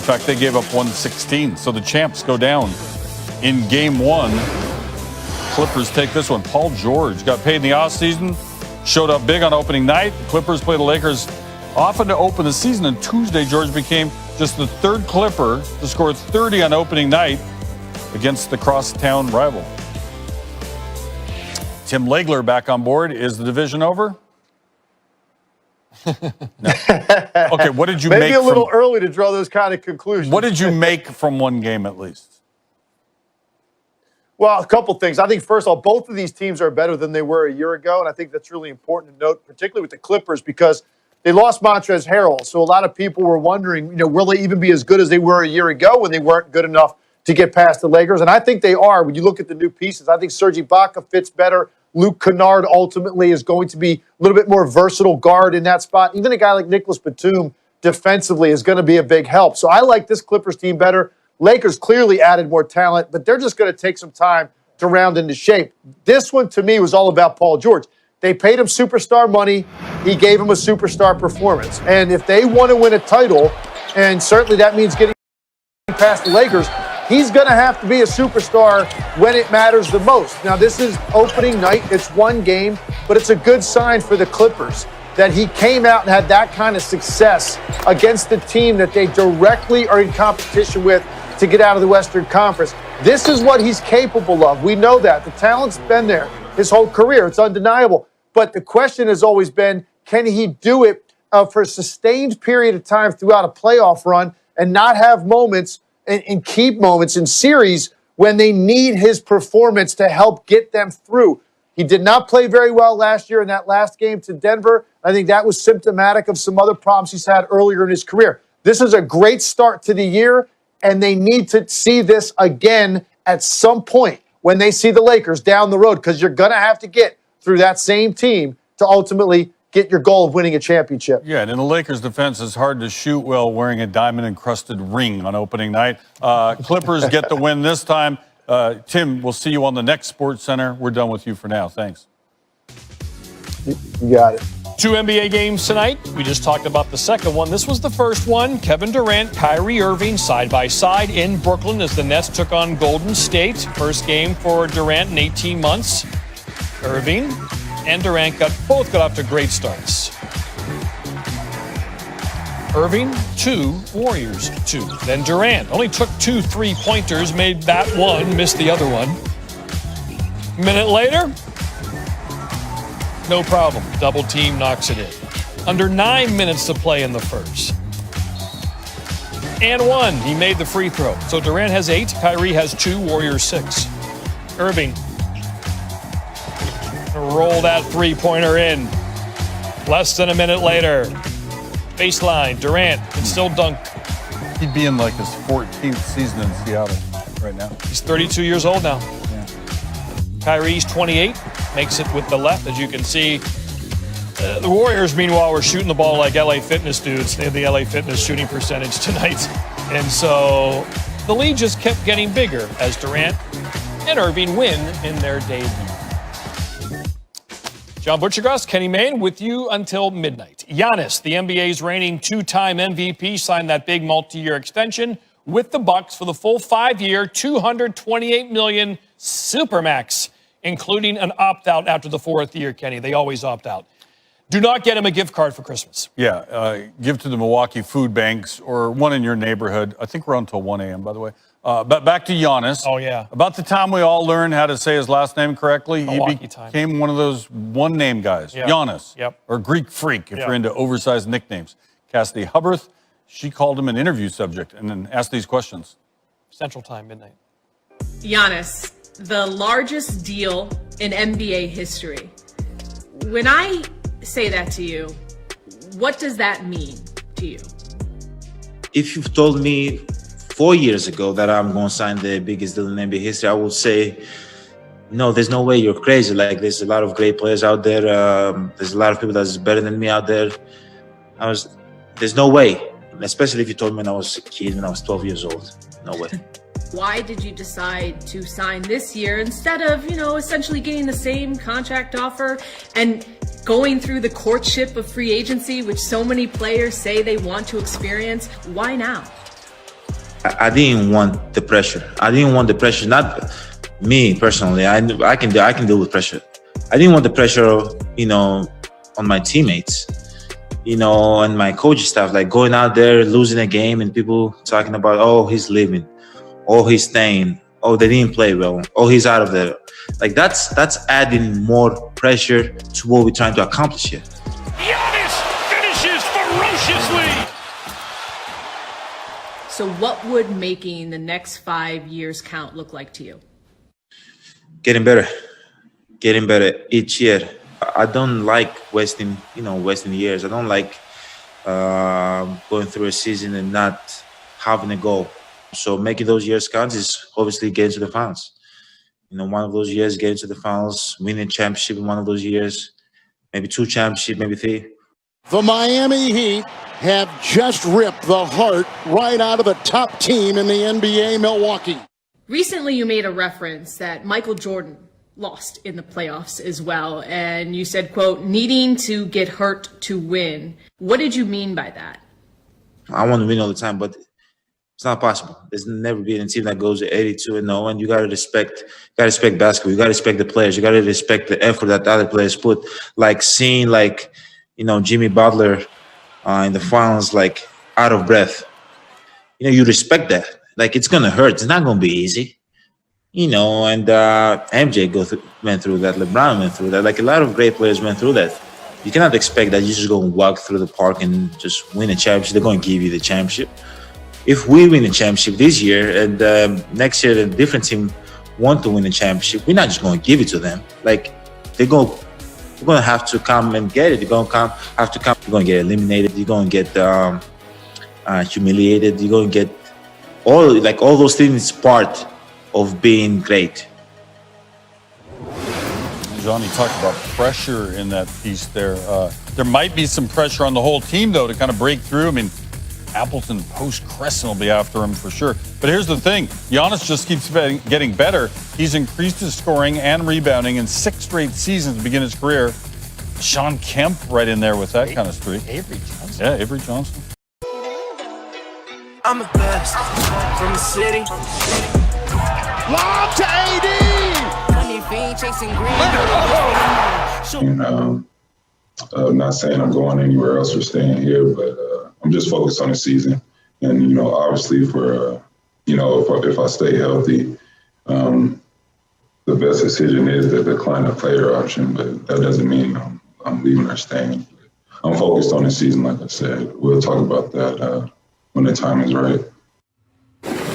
fact, they gave up 116. So the champs go down in game one. Clippers take this one. Paul George got paid in the offseason, showed up big on opening night. The Clippers play the Lakers often to open the season. And Tuesday, George became just the third Clipper to score 30 on opening night against the crosstown rival. Tim Legler back on board. Is the division over? No. Okay, what did you make? Maybe a little early to draw those kind of conclusions. What did you make from one game at least? Well, a couple things. I think, first of all, both of these teams are better than they were a year ago, and I think that's really important to note, particularly with the Clippers, because they lost Montrezl Harrell. So a lot of people were wondering, will they even be as good as they were a year ago when they weren't good enough to get past the Lakers? And I think they are. When you look at the new pieces, I think Serge Ibaka fits better. Luke Kennard ultimately is going to be a little bit more versatile guard in that spot. Even a guy like Nicholas Batum defensively is going to be a big help. So I like this Clippers team better. Lakers clearly added more talent, but they're just going to take some time to round into shape. This one, to me, was all about Paul George. They paid him superstar money. He gave him a superstar performance. And if they want to win a title, and certainly that means getting past the Lakers, he's going to have to be a superstar when it matters the most. Now, this is opening night. It's one game, but it's a good sign for the Clippers that he came out and had that kind of success against the team that they directly are in competition with to get out of the Western Conference. This is what he's capable of. We know that. The talent's been there his whole career. It's undeniable. But the question has always been, can he do it for a sustained period of time throughout a playoff run and not have moments and keep moments in series when they need his performance to help get them through? He did not play very well last year in that last game to Denver. I think that was symptomatic of some other problems he's had earlier in his career. This is a great start to the year, and they need to see this again at some point when they see the Lakers down the road, because you're going to have to get through that same team to ultimately get your goal of winning a championship. Yeah, and in the Lakers' defense, it's hard to shoot well wearing a diamond-encrusted ring on opening night. Clippers get the win this time. Tim, we'll see you on the next Sports Center. We're done with you for now. Thanks. You got it. 2 NBA games tonight. We just talked about the second one. This was the first one. Kevin Durant, Kyrie Irving side by side in Brooklyn as the Nets took on Golden State. First game for Durant in 18 months. Irving and Durant both got off to great starts. Irving, 2, Warriors, 2. Then Durant only took 2 3-pointers, made that one, missed the other one. Minute later, no problem. Double team knocks it in. Under 9 minutes to play in the first. And 1. He made the free throw. So Durant has 8. Kyrie has 2. Warriors 6. Irving. Roll that three-pointer in. Less than a minute later. Baseline. Durant can still dunk. He'd be in like his 14th season in Seattle right now. He's 32 years old now. Yeah. Kyrie's 28. Makes it with the left, as you can see. The Warriors, meanwhile, were shooting the ball like LA Fitness dudes. They had the LA Fitness shooting percentage tonight. And so the lead just kept getting bigger as Durant and Irving win in their debut. John Butchergrass, Kenny Mayne with you until midnight. Giannis, the NBA's reigning 2-time MVP, signed that big multi-year extension with the Bucks for the full 5-year, $228 million Supermax, including an opt-out after the 4th year, Kenny. They always opt out. Do not get him a gift card for Christmas. Yeah, give to the Milwaukee food banks or one in your neighborhood. I think we're on until 1 a.m., by the way. But back to Giannis. Oh, yeah. About the time we all learned how to say his last name correctly, Milwaukee he time. became one of those one-name guys. Yep. Giannis. Yep. Or Greek Freak, if Yep. you're into oversized nicknames. Cassidy Hubbarth, she called him an interview subject and then asked these questions. Central Time, midnight. Giannis, the largest deal in NBA history. When I say that to you, what does that mean to you? If you've told me 4 years ago that I'm going to sign the biggest deal in NBA history, I would say, no, there's no way, you're crazy. Like, there's a lot of great players out there. There's a lot of people that's better than me out there. There's no way, especially if you told me when I was a kid, when I was 12 years old. No way. Why did you decide to sign this year instead of, essentially getting the same contract offer and going through the courtship of free agency, which so many players say they want to experience? Why now? I didn't want the pressure. I didn't want the pressure. Not me personally. I can deal with pressure. I didn't want the pressure, on my teammates, and my coaching staff, like going out there, losing a game, and people talking about, oh, he's leaving, oh, he's staying, oh, they didn't play well, oh, he's out of there. Like that's adding more pressure to what we're trying to accomplish here. Giannis finishes ferociously. So what would making the next 5 years count look like to you? Getting better each year. I don't like wasting years. I don't like going through a season and not having a goal. So making those years count is obviously getting to the finals. One of those years, getting to the finals, winning a championship in one of those years, maybe 2 championships, maybe 3. The Miami Heat have just ripped the heart right out of the top team in the NBA, Milwaukee. Recently, you made a reference that Michael Jordan lost in the playoffs as well. And you said, quote, needing to get hurt to win. What did you mean by that? I want to win all the time, but it's not possible. There's never been a team that goes 82-0, and you got to respect basketball. You got to respect the players. You got to respect the effort that the other players put. Like seeing, Jimmy Butler in the finals, out of breath. You respect that. It's going to hurt. It's not going to be easy. And MJ went through that. LeBron went through that. A lot of great players went through that. You cannot expect that you just go and walk through the park and just win a championship. They're going to give you the championship. If we win a championship this year and next year a different team want to win a championship, we're not just going to give it to them. We're going to have to come and get it. You're going to have to come. You're going to get eliminated. You're going to get humiliated. You're going to get all those things part of being great. Johnny talked about pressure in that piece there. There might be some pressure on the whole team, though, to kind of break through. I mean, Appleton post-Crescent will be after him for sure. But here's the thing. Giannis just keeps getting better. He's increased his scoring and rebounding in 6 straight seasons to begin his career. Sean Kemp right in there with that kind of streak. Avery Johnson. Yeah, Avery Johnson. I'm the best from the city. Lob to AD! Money fiend chasing green. Not saying I'm going anywhere else or staying here, but I'm just focused on the season. And, obviously for, if I stay healthy, the best decision is to decline a player option, but that doesn't mean I'm leaving or staying. I'm focused on the season, like I said. We'll talk about that when the time is right.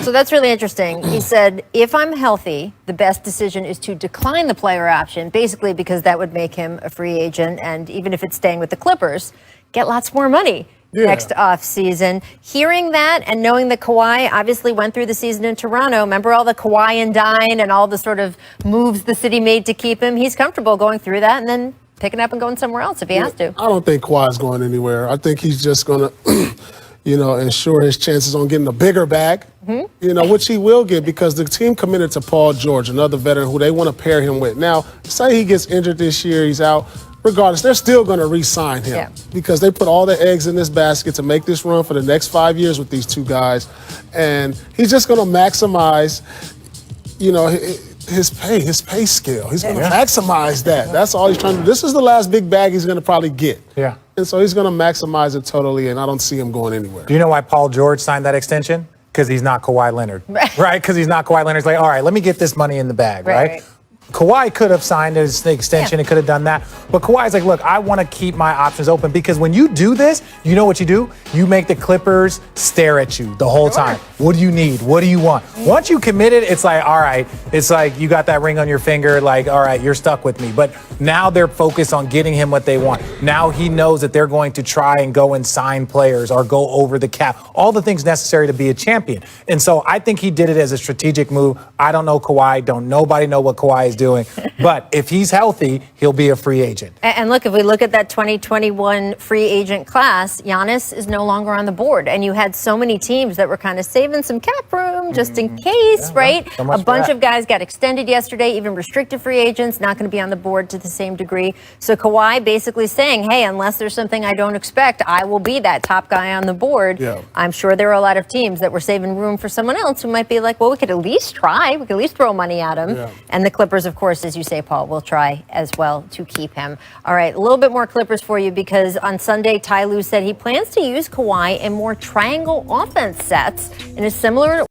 So that's really interesting. He said, if I'm healthy, the best decision is to decline the player option, basically because that would make him a free agent. And even if it's staying with the Clippers, get lots more money next offseason. Hearing that and knowing that Kawhi obviously went through the season in Toronto, remember all the Kawhi and dine and all the sort of moves the city made to keep him? He's comfortable going through that and then picking up and going somewhere else if he has to. I don't think Kawhi's going anywhere. I think he's just going to ensure his chances on getting a bigger bag, which he will get because the team committed to Paul George, another veteran who they want to pair him with. Now, say he gets injured this year, he's out. Regardless, they're still going to re-sign him because they put all their eggs in this basket to make this run for the next 5 years with these 2 guys. And he's just going to maximize, his pay scale. He's going to maximize that. That's all he's trying to do. This is the last big bag he's going to probably get. Yeah. And so he's going to maximize it totally, and I don't see him going anywhere. Do you know why Paul George signed that extension? Because he's not Kawhi Leonard. Right? Because he's not Kawhi Leonard. He's like, all right, let me get this money in the bag, right? Kawhi could have signed his extension and could have done that. But Kawhi's like, look, I want to keep my options open because when you do this, you know what you do? You make the Clippers stare at you the whole time. What do you need? What do you want? Once you committed, it's like, all right, it's like you got that ring on your finger, like, all right, you're stuck with me. But now they're focused on getting him what they want. Now he knows that they're going to try and go and sign players or go over the cap, all the things necessary to be a champion. And so I think he did it as a strategic move. I don't know Kawhi. Don't nobody know what Kawhi is doing. But if he's healthy, he'll be a free agent. And look, if we look at that 2021 free agent class, Giannis is no longer on the board. And you had so many teams that were kind of saving some cap room room just in case, right? so much A for bunch that. of guys got extended yesterday, even restricted free agents, not going to be on the board to the same degree. So Kawhi basically saying, hey, unless there's something I don't expect, I will be that top guy on the board. Yeah. I'm sure there are a lot of teams that were saving room for someone else who might be like, well, we could at least try. We could at least throw money at him. Yeah. And the Clippers, of course, as you say, Paul, will try as well to keep him. All right, a little bit more Clippers for you because on Sunday, Ty Lue said he plans to use Kawhi in more triangle offense sets in a similar